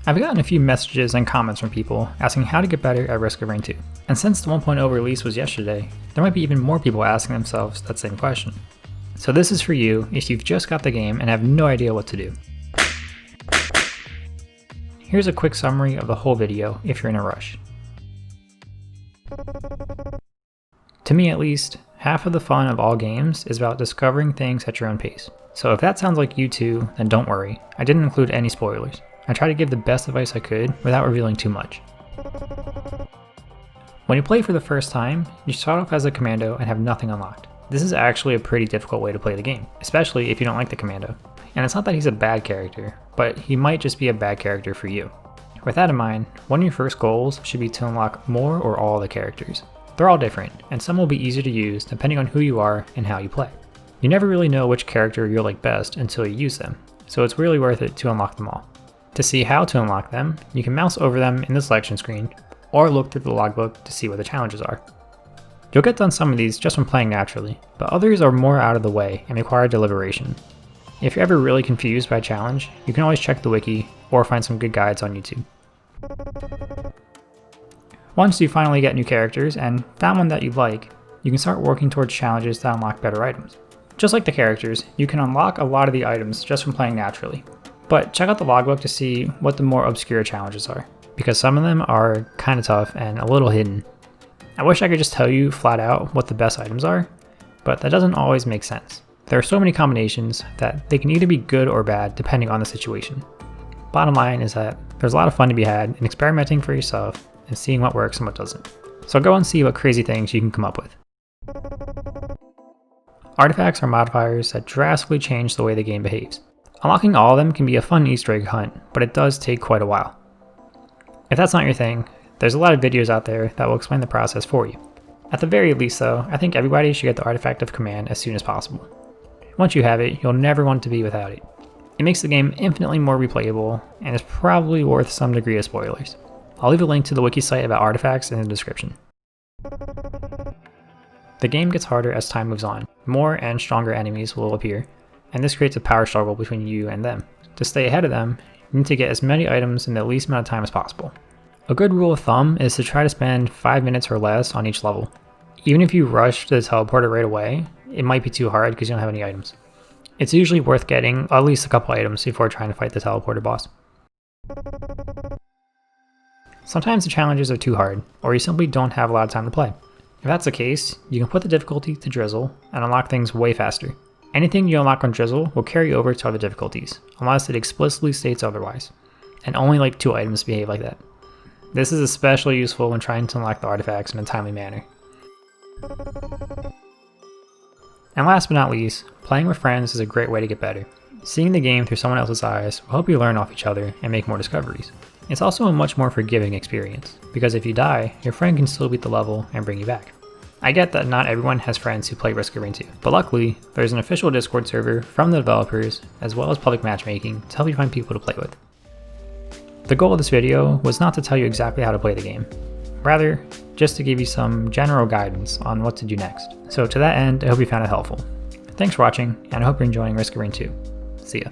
I've gotten a few messages and comments from people asking how to get better at Risk of Rain 2. And since the 1.0 release was yesterday, there might be even more people asking themselves that same question. So this is for you if you've just got the game and have no idea what to do. Here's a quick summary of the whole video if you're in a rush. To me at least, half of the fun of all games is about discovering things at your own pace. So if that sounds like you too, then don't worry, I didn't include any spoilers. I tried to give the best advice I could without revealing too much. When you play for the first time, you start off as a commando and have nothing unlocked. This is actually a pretty difficult way to play the game, especially if you don't like the commando. And it's not that he's a bad character, but he might just be a bad character for you. With that in mind, one of your first goals should be to unlock more or all the characters. They're all different, and some will be easier to use depending on who you are and how you play. You never really know which character you'll like best until you use them, so it's really worth it to unlock them all. To see how to unlock them, you can mouse over them in the selection screen, or look through the logbook to see what the challenges are. You'll get done some of these just from playing naturally, but others are more out of the way and require deliberation. If you're ever really confused by a challenge, you can always check the wiki or find some good guides on YouTube. Once you finally get new characters and found one that you like, you can start working towards challenges that unlock better items. Just like the characters, you can unlock a lot of the items just from playing naturally. But check out the logbook to see what the more obscure challenges are, because some of them are kinda tough and a little hidden. I wish I could just tell you flat out what the best items are, but that doesn't always make sense. There are so many combinations that they can either be good or bad depending on the situation. Bottom line is that there's a lot of fun to be had in experimenting for yourself and seeing what works and what doesn't. So go and see what crazy things you can come up with. Artifacts are modifiers that drastically change the way the game behaves. Unlocking all of them can be a fun Easter egg hunt, but it does take quite a while. If that's not your thing, there's a lot of videos out there that will explain the process for you. At the very least though, I think everybody should get the Artifact of Command as soon as possible. Once you have it, you'll never want to be without it. It makes the game infinitely more replayable, and is probably worth some degree of spoilers. I'll leave a link to the wiki site about artifacts in the description. The game gets harder as time moves on. More and stronger enemies will appear, and this creates a power struggle between you and them. To stay ahead of them, you need to get as many items in the least amount of time as possible. A good rule of thumb is to try to spend 5 minutes or less on each level. Even if you rush to the teleporter right away, it might be too hard because you don't have any items. It's usually worth getting at least a couple items before trying to fight the teleporter boss. Sometimes the challenges are too hard, or you simply don't have a lot of time to play. If that's the case, you can put the difficulty to Drizzle and unlock things way faster. Anything you unlock on Drizzle will carry over to other difficulties, unless it explicitly states otherwise, and only like 2 items behave like that. This is especially useful when trying to unlock the artifacts in a timely manner. And last but not least, playing with friends is a great way to get better. Seeing the game through someone else's eyes will help you learn off each other and make more discoveries. It's also a much more forgiving experience, because if you die, your friend can still beat the level and bring you back. I get that not everyone has friends who play Risk of Rain 2, but luckily, there's an official Discord server from the developers, as well as public matchmaking to help you find people to play with. The goal of this video was not to tell you exactly how to play the game, rather, just to give you some general guidance on what to do next. So to that end, I hope you found it helpful. Thanks for watching, and I hope you're enjoying Risk of Rain 2. See ya.